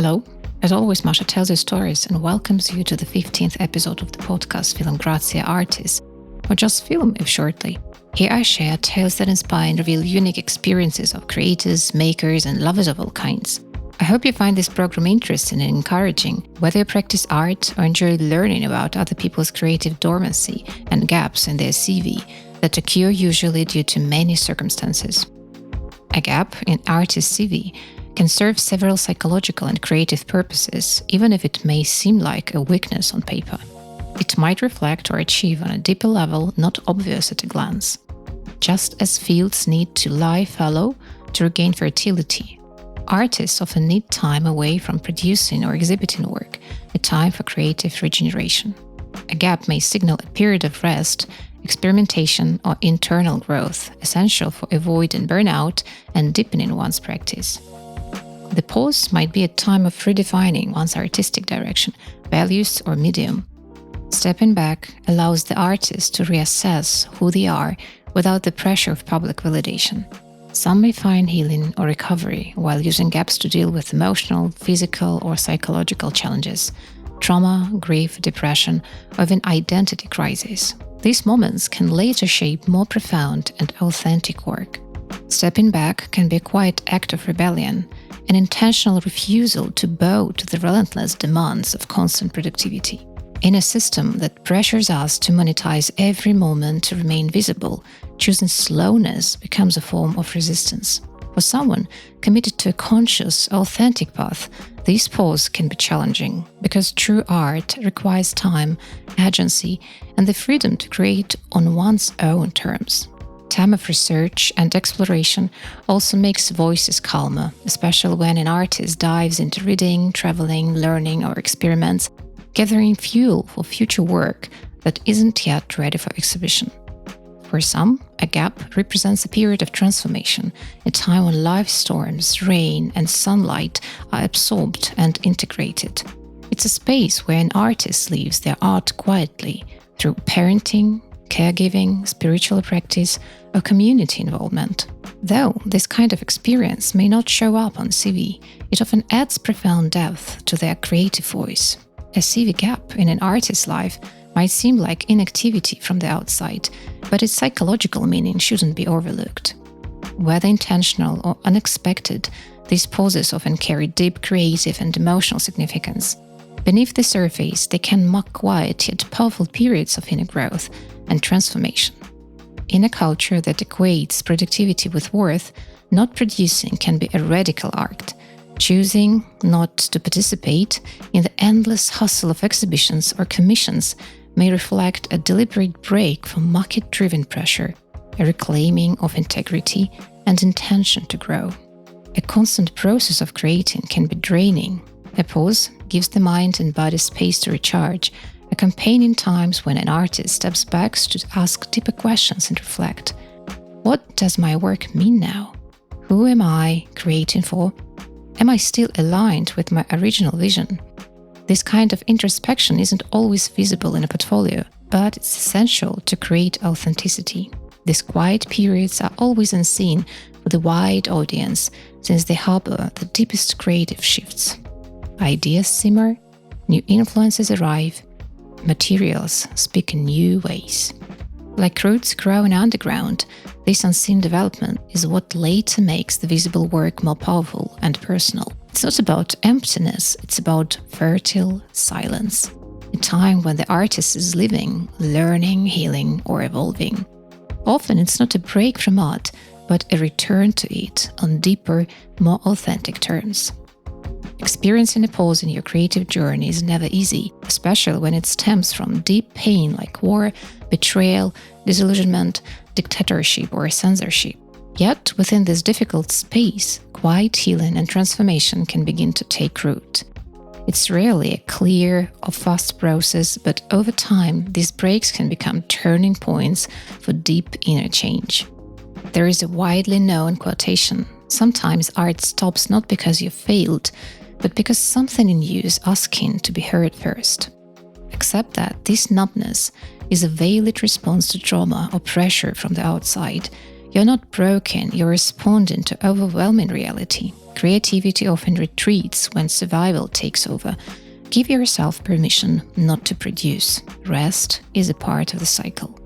Hello, as always, Masha tells you stories and welcomes you to the 15th episode of the podcast Film Grazia Artis, or just film if shortly. Here I share tales that inspire and reveal unique experiences of creators, makers, and lovers of all kinds. I hope you find this program interesting and encouraging, whether you practice art or enjoy learning about other people's creative dormancy and gaps in their CV that occur usually due to many circumstances. A gap in artist's CV can serve several psychological and creative purposes, even if it may seem like a weakness on paper. It might reflect or achieve on a deeper level not obvious at a glance. Just as fields need to lie fallow to regain fertility, artists often need time away from producing or exhibiting work, a time for creative regeneration. A gap may signal a period of rest, experimentation, or internal growth, essential for avoiding burnout and deepening one's practice. The pause might be a time of redefining one's artistic direction, values, or medium. Stepping back allows the artist to reassess who they are without the pressure of public validation. Some may find healing or recovery while using gaps to deal with emotional, physical, or psychological challenges, trauma, grief, depression, or even identity crises. These moments can later shape more profound and authentic work. Stepping back can be a quiet act of rebellion, an intentional refusal to bow to the relentless demands of constant productivity. In a system that pressures us to monetize every moment to remain visible, choosing slowness becomes a form of resistance. For someone committed to a conscious, authentic path, this pause can be challenging because true art requires time, agency, and the freedom to create on one's own terms. Time of research and exploration also makes voices calmer, especially when an artist dives into reading, traveling, learning, or experiments, gathering fuel for future work that isn't yet ready for exhibition. For some, a gap represents a period of transformation, a time when life storms, rain, and sunlight are absorbed and integrated. It's a space where an artist leaves their art quietly through parenting, caregiving, spiritual practice, or community involvement. Though this kind of experience may not show up on CV, it often adds profound depth to their creative voice. A CV gap in an artist's life might seem like inactivity from the outside, but its psychological meaning shouldn't be overlooked. Whether intentional or unexpected, these pauses often carry deep creative and emotional significance. Beneath the surface, they can mark quiet yet powerful periods of inner growth and transformation. In a culture that equates productivity with worth, not producing can be a radical act. Choosing not to participate in the endless hustle of exhibitions or commissions may reflect a deliberate break from market-driven pressure, a reclaiming of integrity and intention to grow. A constant process of creating can be draining. A pause gives the mind and body space to recharge, accompanying times when an artist steps back to ask deeper questions and reflect. What does my work mean now? Who am I creating for? Am I still aligned with my original vision? This kind of introspection isn't always visible in a portfolio, but it's essential to create authenticity. These quiet periods are always unseen for the wide audience, since they harbor the deepest creative shifts. Ideas simmer, new influences arrive, materials speak in new ways. Like roots growing underground, this unseen development is what later makes the visible work more powerful and personal. It's not about emptiness, it's about fertile silence. A time when the artist is living, learning, healing, or evolving. Often it's not a break from art, but a return to it on deeper, more authentic terms. Experiencing a pause in your creative journey is never easy, especially when it stems from deep pain like war, betrayal, disillusionment, dictatorship, or censorship. Yet, within this difficult space, quiet healing and transformation can begin to take root. It's rarely a clear or fast process, but over time, these breaks can become turning points for deep inner change. There is a widely known quotation: sometimes art stops not because you failed, but because something in you is asking to be heard first. Accept that this numbness is a veiled response to trauma or pressure from the outside. You're not broken, you're responding to overwhelming reality. Creativity often retreats when survival takes over. Give yourself permission not to produce. Rest is a part of the cycle.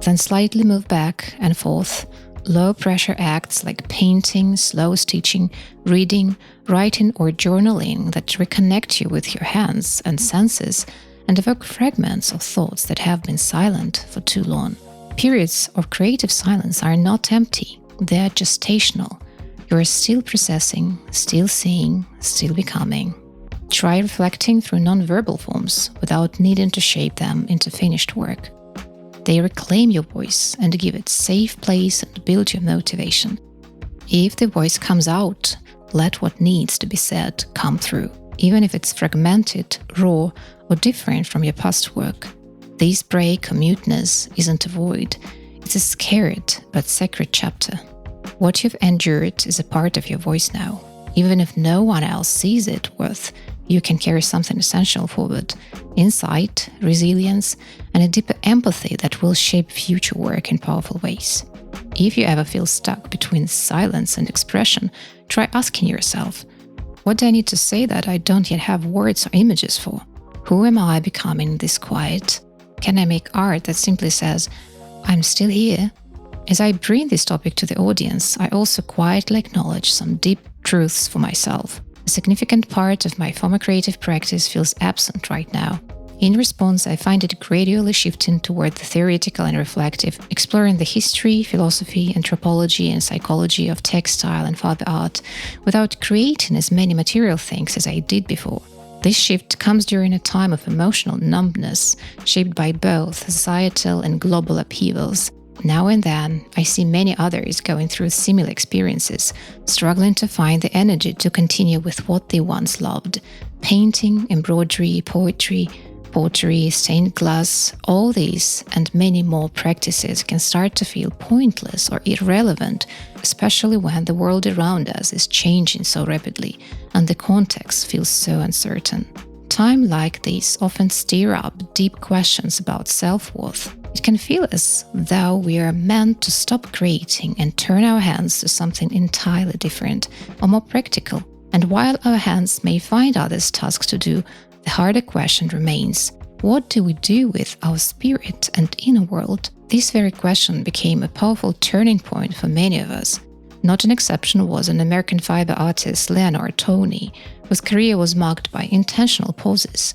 Then slightly move back and forth. Low-pressure acts like painting, slow stitching, reading, writing or journaling that reconnect you with your hands and senses and evoke fragments of thoughts that have been silent for too long. Periods of creative silence are not empty, they are gestational. You are still processing, still seeing, still becoming. Try reflecting through non-verbal forms without needing to shape them into finished work. They reclaim your voice and give it safe place and build your motivation. If the voice comes out, let what needs to be said come through, even if it's fragmented, raw, or different from your past work. This break or muteness isn't a void, it's a scared but sacred chapter. What you've endured is a part of your voice now. Even if no one else sees it worth, you can carry something essential forward. Insight, resilience, and a deeper empathy that will shape future work in powerful ways. If you ever feel stuck between silence and expression, try asking yourself, what do I need to say that I don't yet have words or images for? Who am I becoming this quiet? Can I make art that simply says, I'm still here? As I bring this topic to the audience, I also quietly acknowledge some deep truths for myself. A significant part of my former creative practice feels absent right now. In response, I find it gradually shifting toward the theoretical and reflective, exploring the history, philosophy, anthropology, and psychology of textile and fiber art, without creating as many material things as I did before. This shift comes during a time of emotional numbness, shaped by both societal and global upheavals. Now and then, I see many others going through similar experiences, struggling to find the energy to continue with what they once loved. Painting, embroidery, poetry, pottery, stained glass, all these and many more practices can start to feel pointless or irrelevant, especially when the world around us is changing so rapidly and the context feels so uncertain. Time like this often stir up deep questions about self-worth. It can feel as though we are meant to stop creating and turn our hands to something entirely different or more practical. And while our hands may find others tasks to do, the harder question remains, what do we do with our spirit and inner world? This very question became a powerful turning point for many of us. Not an exception was an American fiber artist, Lenore Tawney, whose career was marked by intentional pauses.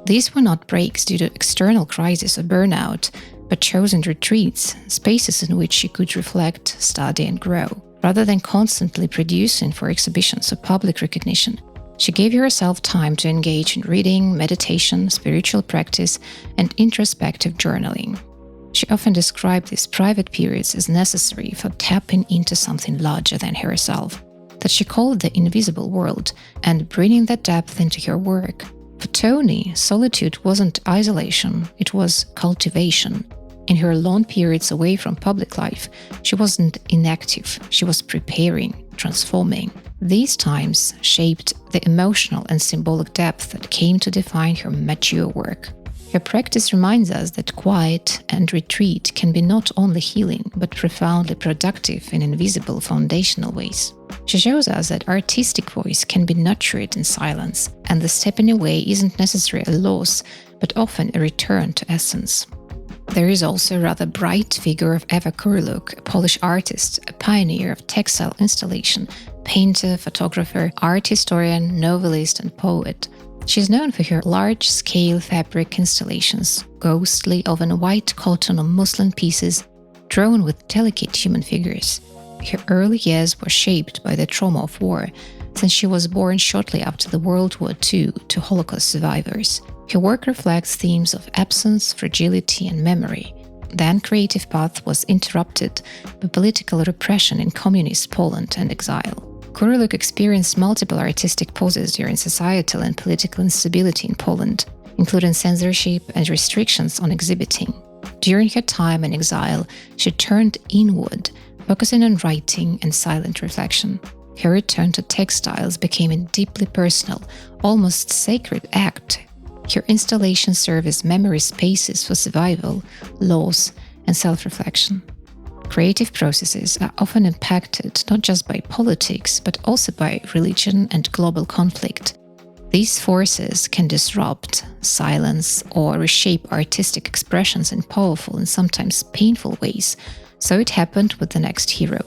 These were not breaks due to external crisis or burnout, but chosen retreats, spaces in which she could reflect, study, and grow. Rather than constantly producing for exhibitions or public recognition, she gave herself time to engage in reading, meditation, spiritual practice, and introspective journaling. She often described these private periods as necessary for tapping into something larger than herself, that she called the invisible world, and bringing that depth into her work. For Tawney, solitude wasn't isolation, it was cultivation. In her long periods away from public life, she wasn't inactive, she was preparing, transforming. These times shaped the emotional and symbolic depth that came to define her mature work. Her practice reminds us that quiet and retreat can be not only healing, but profoundly productive in invisible foundational ways. She shows us that artistic voice can be nurtured in silence, and the stepping away isn't necessarily a loss, but often a return to essence. There is also a rather bright figure of Ewa Kuryluk, a Polish artist, a pioneer of textile installation, painter, photographer, art historian, novelist, and poet. She is known for her large-scale fabric installations, ghostly often white cotton or muslin pieces, drawn with delicate human figures. Her early years were shaped by the trauma of war, since she was born shortly after the World War II to Holocaust survivors. Her work reflects themes of absence, fragility, and memory. Then creative path was interrupted by political repression in communist Poland and exile. Kuryluk experienced multiple artistic pauses during societal and political instability in Poland, including censorship and restrictions on exhibiting. During her time in exile, she turned inward, focusing on writing and silent reflection. Her return to textiles became a deeply personal, almost sacred act. Her installations serve as memory spaces for survival, loss, and self-reflection. Creative processes are often impacted not just by politics, but also by religion and global conflict. These forces can disrupt, silence, or reshape artistic expressions in powerful and sometimes painful ways. So it happened with the next hero.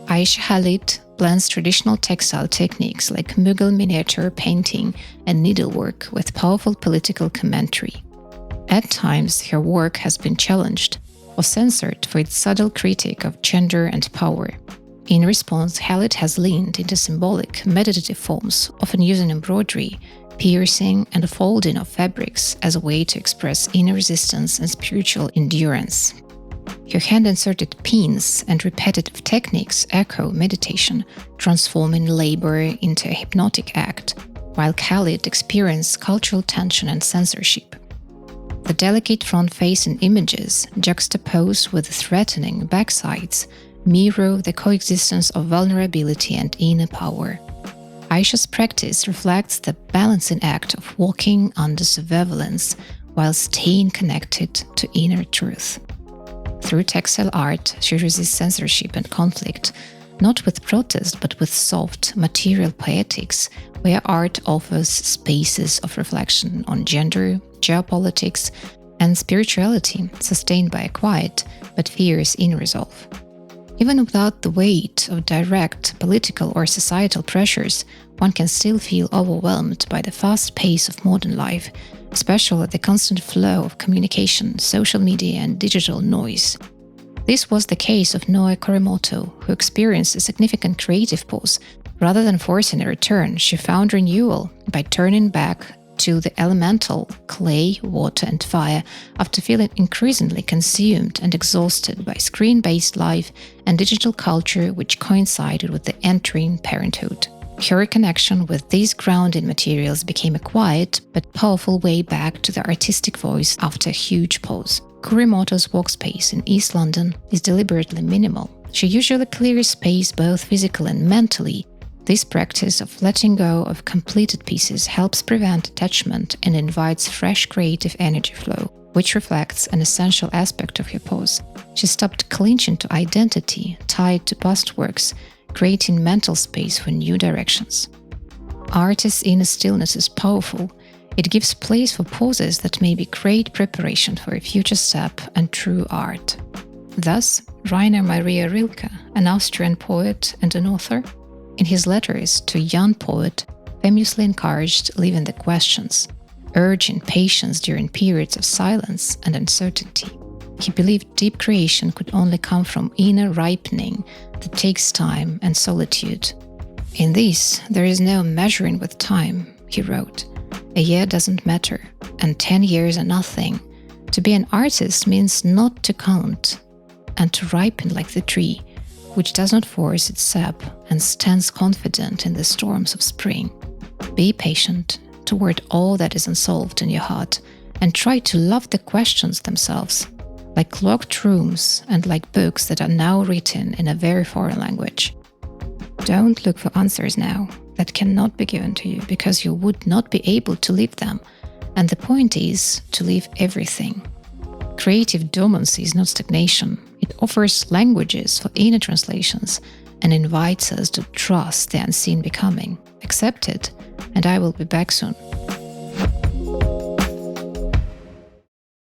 Aisha Khalid blends traditional textile techniques like Mughal miniature painting and needlework with powerful political commentary. At times, her work has been challenged or censored for its subtle critique of gender and power. In response, Khalid has leaned into symbolic, meditative forms, often using embroidery, piercing, and folding of fabrics as a way to express inner resistance and spiritual endurance. Her hand-inserted pins and repetitive techniques echo meditation, transforming labor into a hypnotic act, while Khalid experienced cultural tension and censorship. The delicate front-facing images, juxtaposed with the threatening backsides, mirror the coexistence of vulnerability and inner power. Aisha's practice reflects the balancing act of walking under surveillance while staying connected to inner truth. Through textile art, she resists censorship and conflict, not with protest but with soft, material poetics, where art offers spaces of reflection on gender, geopolitics, and spirituality, sustained by a quiet but fierce inner resolve. Even without the weight of direct political or societal pressures, one can still feel overwhelmed by the fast pace of modern life, especially the constant flow of communication, social media, and digital noise. This was the case of Ewa Kuryluk, who experienced a significant creative pause. Rather than forcing a return, she found renewal by turning back to the elemental clay, water, and fire after feeling increasingly consumed and exhausted by screen-based life and digital culture which coincided with the entering parenthood. Her connection with these grounding materials became a quiet but powerful way back to the artistic voice after a huge pause. Kuryluk's workspace in East London is deliberately minimal. She usually clears space both physically and mentally. This practice of letting go of completed pieces helps prevent attachment and invites fresh creative energy flow, which reflects an essential aspect of her pose. She stopped clinging to identity tied to past works, creating mental space for new directions. Artist's inner stillness is powerful. It gives place for pauses that may be great preparation for a future step and true art. Thus, Rainer Maria Rilke, an Austrian poet and an author, in his letters to a young poet, famously encouraged living the questions, urging patience during periods of silence and uncertainty. He believed deep creation could only come from inner ripening that takes time and solitude. In this, there is no measuring with time, he wrote. A year doesn't matter, and 10 years are nothing. To be an artist means not to count, and to ripen like the tree, which does not force its sap and stands confident in the storms of spring. Be patient toward all that is unsolved in your heart, and try to love the questions themselves, like locked rooms and like books that are now written in a very foreign language. Don't look for answers now that cannot be given to you because you would not be able to live them, and the point is to live everything. Creative dormancy is not stagnation. It offers languages for inner translations and invites us to trust the unseen becoming. Accept it, and I will be back soon.